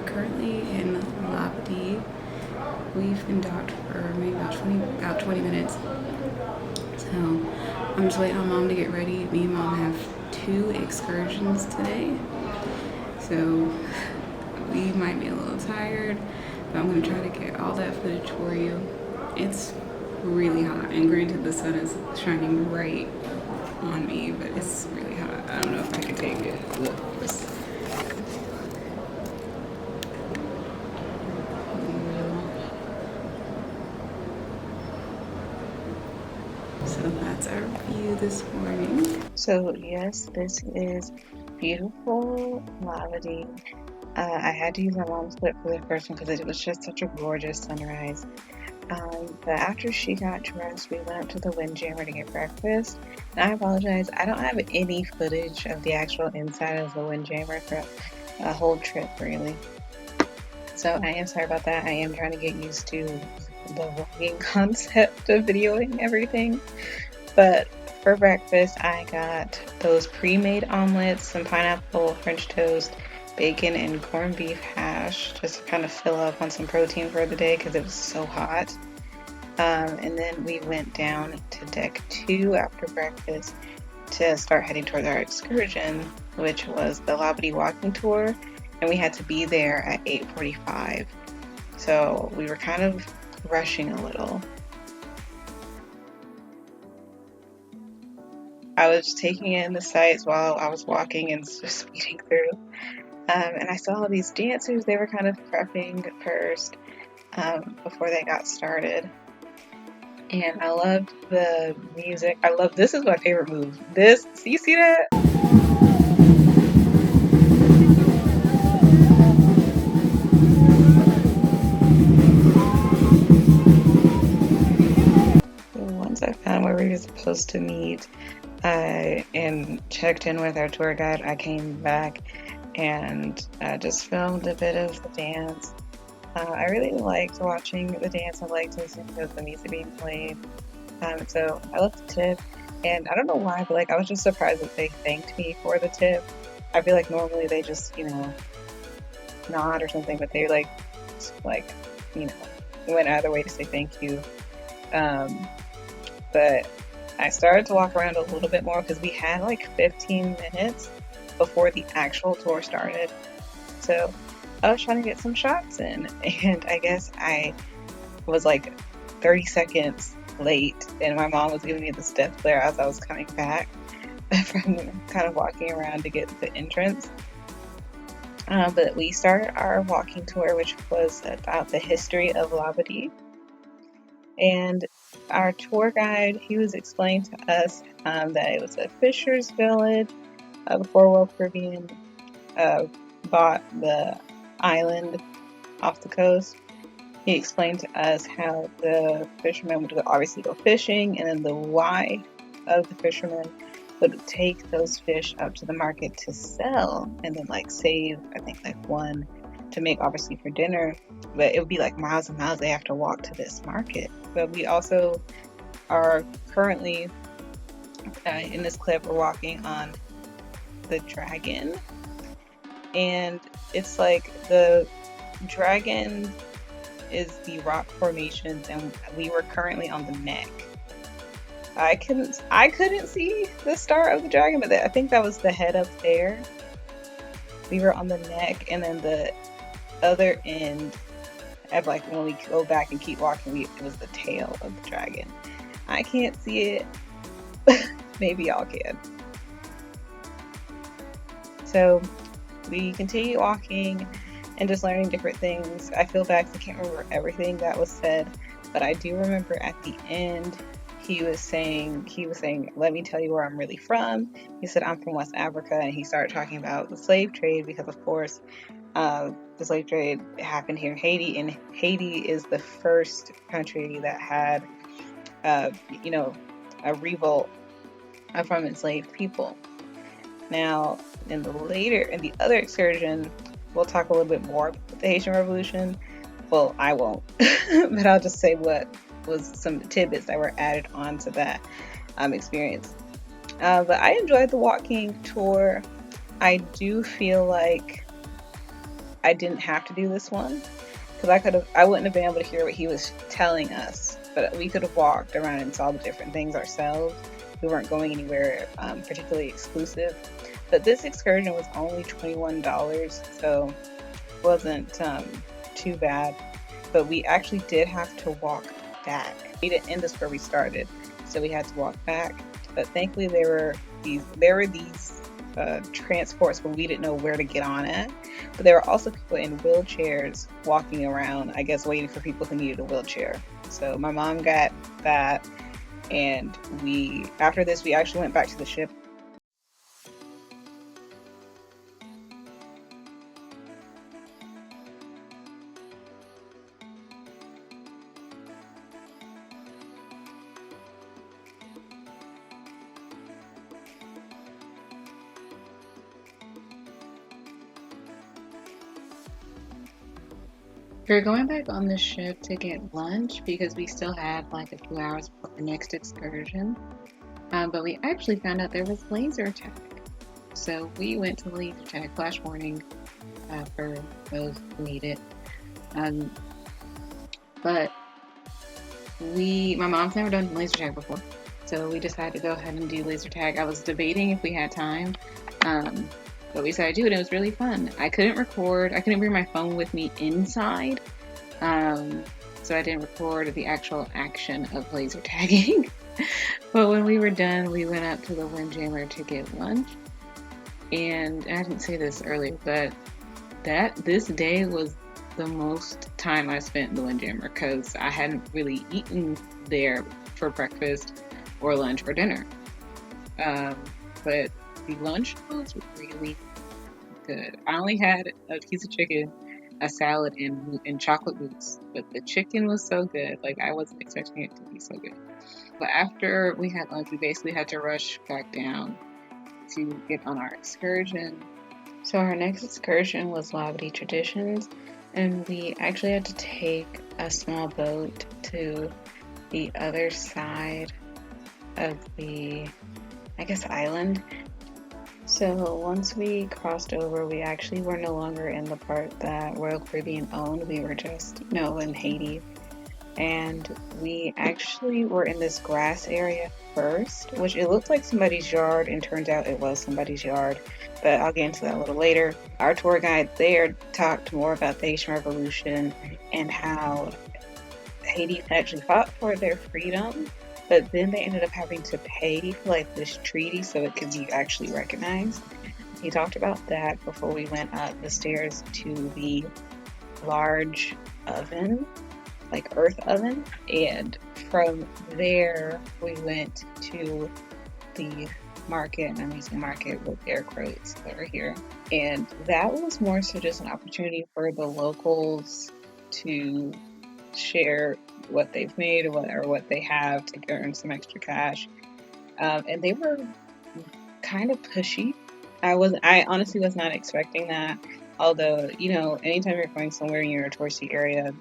currently in Labadee. We've been docked for maybe about 20 minutes. So I'm just waiting on Mom to get ready. Me and Mom have 2 excursions today. So we might be a little tired, but I'm going to try to get all that footage for you. It's really hot, and granted the sun is shining right on me, but it's really hot. I don't know if I can take it. So that's our view this morning. So yes, this is beautiful Labadee. I had to use my mom's clip for the first one because it was just such a gorgeous sunrise. But after she got dressed, we went up to the Windjammer to get breakfast. And I apologize, I don't have any footage of the actual inside of the Windjammer for a whole trip, really. So I am sorry about that. I am trying to get used to the vlogging concept of videoing everything. But for breakfast, I got those pre-made omelets, some pineapple, French toast, bacon, and corned beef hash, just to kind of fill up on some protein for the day because it was so hot. And then we went down to deck 2 after breakfast to start heading towards our excursion, which was the Labadee walking tour, and we had to be there at 8:45. So we were kind of rushing a little. I was taking in the sights while I was walking and just speeding through. And I saw these dancers. They were kind of prepping first before they got started. And I loved the music. This is my favorite move. You see that? Once I found where we were supposed to meet and checked in with our tour guide, I came back and just filmed a bit of the dance. I really liked watching the dance. I liked listening to the music being played. So I left the tip, and I don't know why, but I was just surprised that they thanked me for the tip. I feel like normally they just, nod or something, but they went out of their way to say thank you. But I started to walk around a little bit more because we had 15 minutes before the actual tour started. So I was trying to get some shots in, and I guess I was 30 seconds late, and my mom was giving me the step there as I was coming back from kind of walking around to get to the entrance. But we started our walking tour, which was about the history of Labadee. And our tour guide, he was explaining to us that it was a fisher's village before Royal Caribbean bought the island off the coast. He explained to us how the fishermen would obviously go fishing, and then the wife of the fisherman would take those fish up to the market to sell, and then save, I think, one to make obviously for dinner. But it would be miles and miles they have to walk to this market. But we also are currently in this clip, we're walking on the dragon, and it's the dragon is the rock formations, and we were currently on the neck. I couldn't see the start of the dragon, but I think that was the head up there. We were on the neck, and then the other end of when we go back and keep walking, it was the tail of the dragon. I can't see it. Maybe y'all can. So we continue walking and just learning different things. I feel bad because I can't remember everything that was said, but I do remember at the end he was saying, let me tell you where I'm really from. He said, I'm from West Africa, and he started talking about the slave trade because, of course, the slave trade happened here in Haiti, and Haiti is the first country that had, a revolt from enslaved people. Now, in the other excursion, we'll talk a little bit more about the Haitian Revolution. Well, I won't, but I'll just say what was some tidbits that were added on to that experience. But I enjoyed the walking tour. I do feel like I didn't have to do this one because I wouldn't have been able to hear what he was telling us, but we could have walked around and saw the different things ourselves. We weren't going anywhere particularly exclusive, but this excursion was only $21, so it wasn't too bad. But we actually did have to walk back. We didn't end us where we started, so we had to walk back. But thankfully, there were these transports where we didn't know where to get on at. But there were also people in wheelchairs walking around, I guess, waiting for people who needed a wheelchair. So my mom got that, and after this, we actually went back to the ship. We're going back on the ship to get lunch because we still had like a few hours before the next excursion. But we actually found out there was laser tag. So we went to laser tag, flash warning for those who need it. But my mom's never done laser tag before. So we decided to go ahead and do laser tag. I was debating if we had time. But we decided to do it. It was really fun. I couldn't record. I couldn't bring my phone with me inside. So I didn't record the actual action of laser tagging. But when we were done, we went up to the Windjammer to get lunch. And I didn't say this earlier, but this day was the most time I spent in the Windjammer because I hadn't really eaten there for breakfast or lunch or dinner. But the lunch was really good. I only had a piece of chicken, a salad, and chocolate mousse, but the chicken was so good. Like, I wasn't expecting it to be so good. But after we had lunch, we basically had to rush back down to get on our excursion. So our next excursion was Labadee Traditions, and we actually had to take a small boat to the other side of the, I guess, island. So once we crossed over, we actually were no longer in the part that Royal Caribbean owned. We were just, in Haiti. And we actually were in this grass area first, which it looked like somebody's yard, and turns out it was somebody's yard. But I'll get into that a little later. Our tour guide there talked more about the Haitian Revolution and how Haiti actually fought for their freedom, but then they ended up having to pay for like this treaty so it could be actually recognized. He talked about that before we went up the stairs to the large oven, like earth oven, and from there we went to the market, and I'm using market with air quotes over here, and that was more so just an opportunity for the locals to share what they've made or what they have to earn some extra cash. And they were kind of pushy. I honestly was not expecting that. Although, anytime you're going somewhere and you're a touristy area,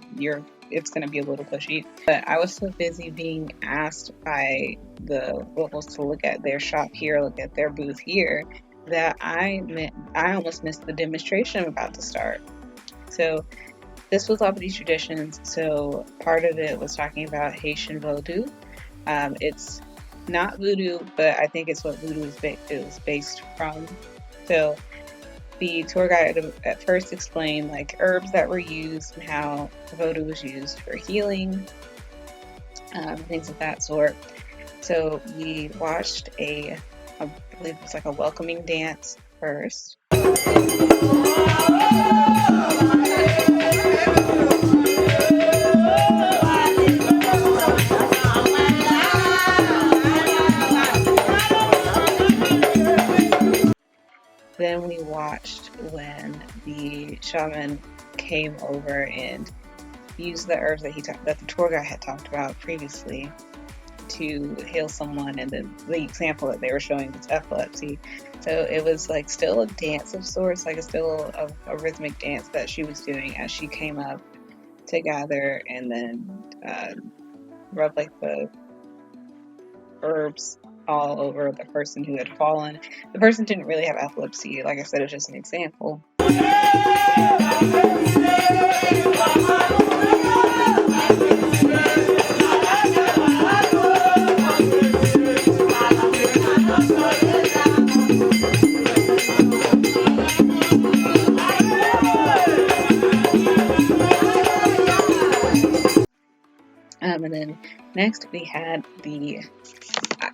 it's going to be a little pushy. But I was so busy being asked by the locals to look at their shop here, look at their booth here, that I almost missed the demonstration I'm about to start. So this was Labadee's Traditions, so part of it was talking about Haitian voodoo. It's not voodoo, but I think it's what voodoo is based from. So the tour guide at first explained like herbs that were used and how voodoo was used for healing, things of that sort. So we watched I believe it was like a welcoming dance first. Then we watched when the shaman came over and used the herbs that the tour guide had talked about previously to heal someone, and then the example that they were showing was epilepsy. So it was like still a dance of sorts, like still a rhythmic dance that she was doing as she came up to gather and then rub like the herbs all over the person who had fallen. The person didn't really have epilepsy. Like I said, it's just an example. Next, we had the, I'm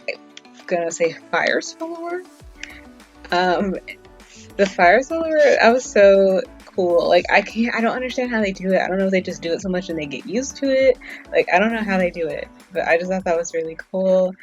gonna say fire swallower. The fire swallower, I was so cool. Like, I don't understand how they do it. I don't know if they just do it so much and they get used to it. Like, I don't know how they do it, but I just thought that was really cool.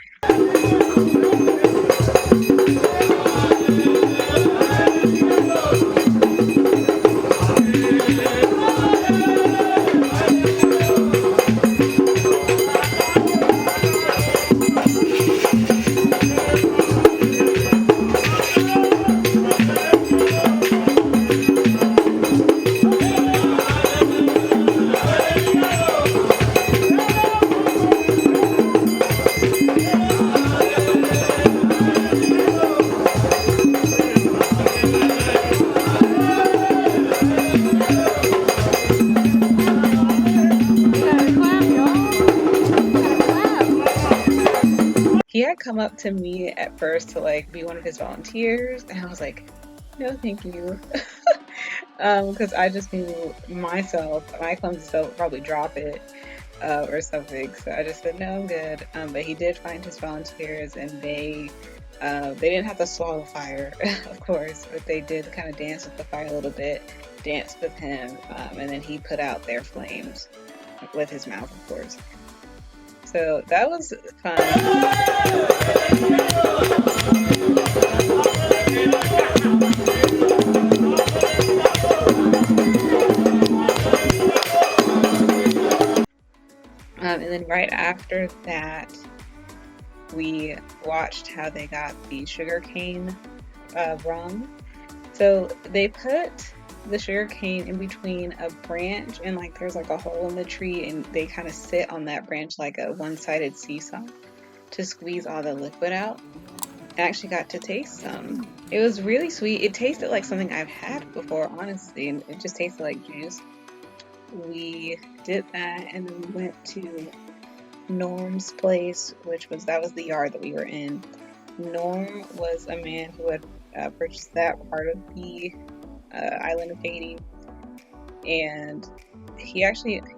He had come up to me at first to like be one of his volunteers, and I was like, no, thank you. Because I just knew myself, my clumsy self would probably drop it or something. So I just said, no, I'm good. But he did find his volunteers, and they didn't have to swallow fire, of course, but they did kind of dance with the fire a little bit, dance with him, and then he put out their flames with his mouth, of course. So that was fun. And then right after that, we watched how they got the sugarcane rum. So they put the sugar cane in between a branch, and like there's like a hole in the tree, and they kind of sit on that branch like a one-sided seesaw to squeeze all the liquid out. I actually got to taste some. It was really sweet. It tasted like something I've had before, honestly, and it just tasted like juice. We did that, and then we went to Norm's place, that was the yard that we were in. Norm was a man who had purchased that part of the island of Haiti, and he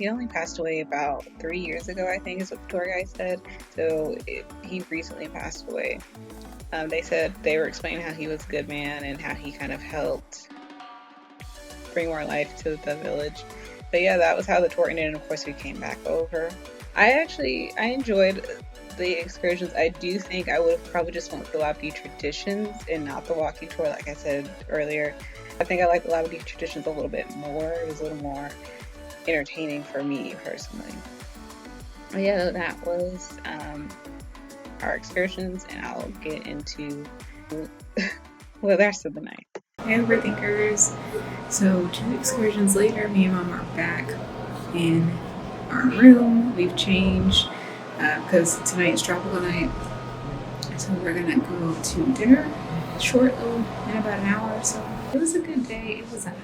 only passed away about 3 years ago, I think is what the tour guide said. So he recently passed away. They said they were explaining how he was a good man and how he kind of helped bring more life to the village. But yeah, that was how the tour ended, and of course we came back over. I enjoyed the excursions. I do think I would have probably just went with the Labadee traditions and not the walking tour, like I said earlier. I think I like the Labadee traditions a little bit more. It was a little more entertaining for me personally. But yeah, that was our excursions, and I'll get into well, the rest of the night. Hey Overthinkers! So 2 excursions later, me and Mom are back in our room. We've changed because tonight's tropical night. So we're gonna go to dinner shortly in about an hour or so. It was a good day. It was a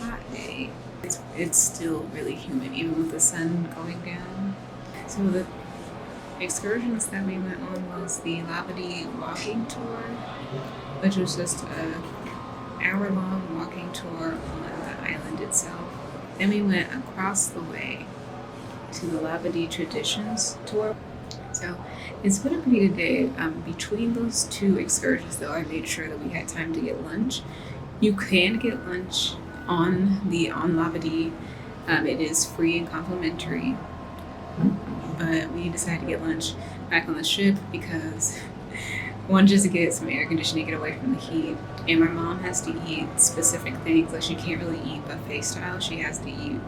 hot day. It's still really humid even with the sun going down. So the excursions that we went on was the Labadee walking tour, which was just a hour-long walking tour on the island itself. Then we went across the way to the Labadee Traditions tour. So it's been a pretty good day. Between those 2 excursions, though, I made sure that we had time to get lunch. You can get lunch on Labadee. It is free and complimentary. But we decided to get lunch back on the ship because one, just to get some air conditioning, get away from the heat. And my mom has to eat specific things. Like, she can't really eat buffet style. She has to eat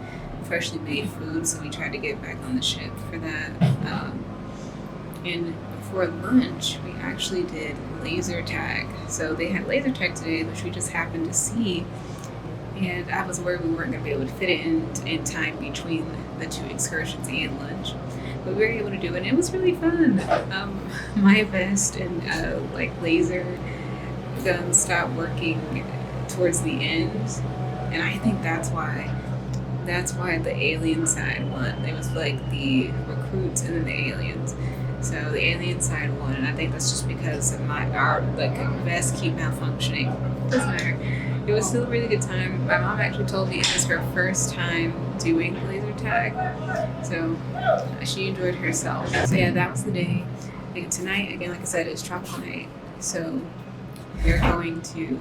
freshly made food. So we tried to get back on the ship for that. And for lunch, we actually did laser tag. So they had laser tag today, which we just happened to see. And I was worried we weren't going to be able to fit it in time between the 2 excursions and lunch. But we were able to do it, and it was really fun. My vest and laser gun stopped working towards the end, and I think that's why the alien side won. It was like the recruits and then the aliens. So the alien side won, and I think that's just because of our vests keep malfunctioning. Doesn't matter. It was still a really good time. My mom actually told me it was her first time doing laser tag, so she enjoyed herself. So yeah, that was the day. And tonight, again, like I said, it's tropical night, so we're going to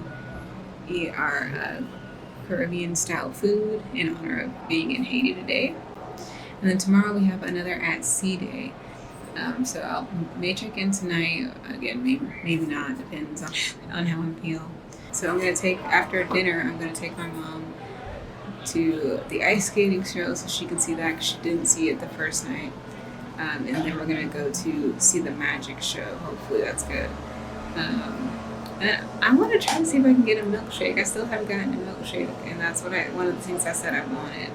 eat our Caribbean style food in honor of being in Haiti today. And then tomorrow we have another at sea day. So I may check in tonight. Again, maybe not. Depends on how I feel. So I'm gonna take, after dinner, I'm gonna take my mom to the ice skating show so she can see that, because she didn't see it the first night. And then we're gonna go to see the magic show. Hopefully that's good. And I want to try to see if I can get a milkshake. I still haven't gotten a milkshake, and that's one of the things I said I wanted.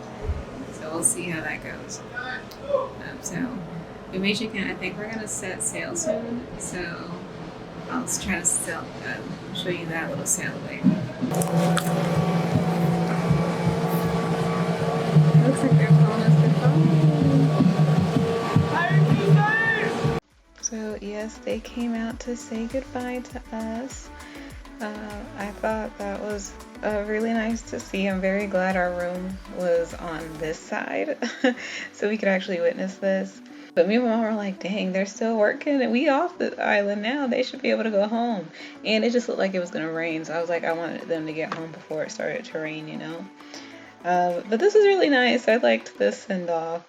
So we'll see how that goes. So we may check in. I think we're gonna set sail soon. So I'll try to show you that little sailaway. Looks like they're calling us goodbye. So yes, they came out to say goodbye to us. I thought that was really nice to see. I'm very glad our room was on this side so we could actually witness this. But me and my mom were like, dang, they're still working and we off the island now. They should be able to go home. And it just looked like it was going to rain. So I was like, I wanted them to get home before it started to rain, you know. But this was really nice. I liked this send off.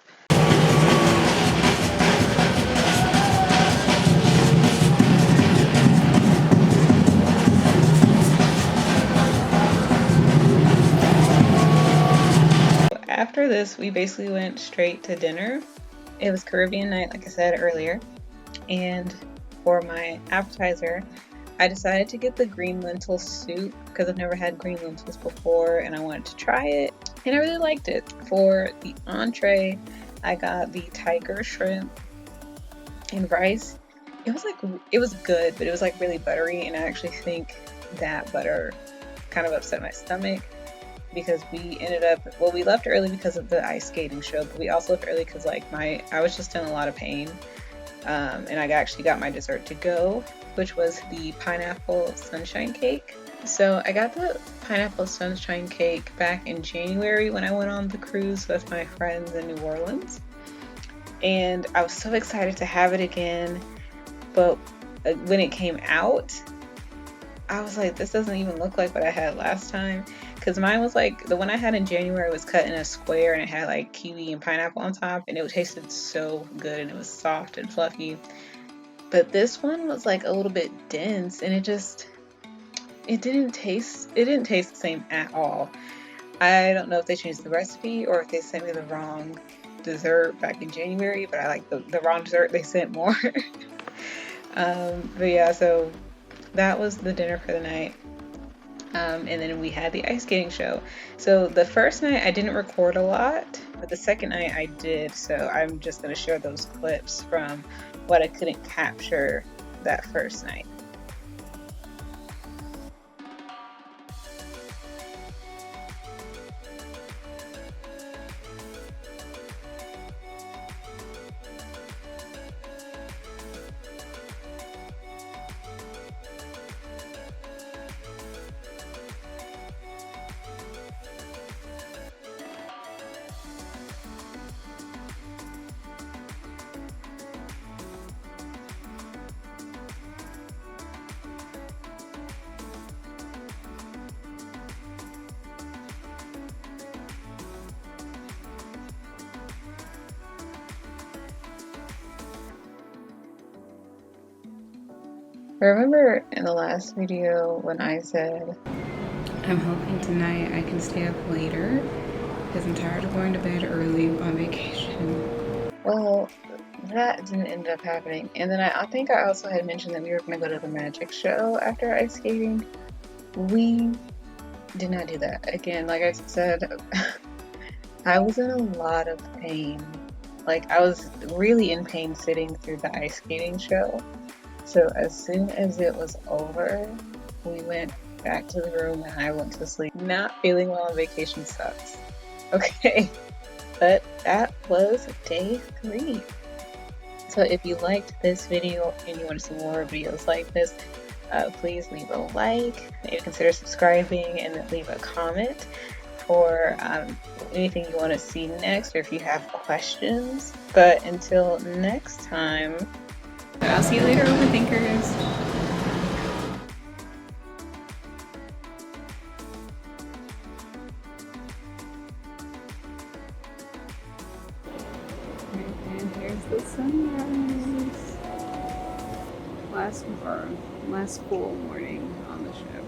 After this, we basically went straight to dinner. It was Caribbean night, like I said earlier. And for my appetizer, I decided to get the green lentil soup because I've never had green lentils before and I wanted to try it. And I really liked it. For the entree, I got the tiger shrimp and rice. It was good, but it was like really buttery, and I actually think that butter kind of upset my stomach. Because we we left early because of the ice skating show, but we also left early because I was just in a lot of pain. And I actually got my dessert to go, which was the pineapple sunshine cake. So I got the pineapple sunshine cake back in January when I went on the cruise with my friends in New Orleans. And I was so excited to have it again, but when it came out, I was like, this doesn't even look like what I had last time. Because mine was like, the one I had in January was cut in a square and it had like kiwi and pineapple on top, and it tasted so good and it was soft and fluffy. But this one was like a little bit dense, and it didn't taste the same at all. I don't know if they changed the recipe or if they sent me the wrong dessert back in January, but I like the wrong dessert they sent more. But yeah, so that was the dinner for the night. And then we had the ice skating show. So the first night I didn't record a lot, but the second night I did. So I'm just going to share those clips from what I couldn't capture that first night. Remember in the last video when I said, I'm hoping tonight I can stay up later because I'm tired of going to bed early on vacation. well, that didn't end up happening. And then I think I also had mentioned that we were going to go to the magic show after ice skating. We did not do that. Again, like I said, I was in a lot of pain. Like, I was really in pain sitting through the ice skating show. So as soon as it was over, we went back to the room and I went to sleep. Not feeling well on vacation sucks. Okay, but that was day 3. So if you liked this video and you want to see more videos like this, please leave a like, maybe consider subscribing, and leave a comment for anything you want to see next, or if you have questions. But until next time, I'll see you later, Overthinkers. And here's the sunrise. Last full morning on the ship.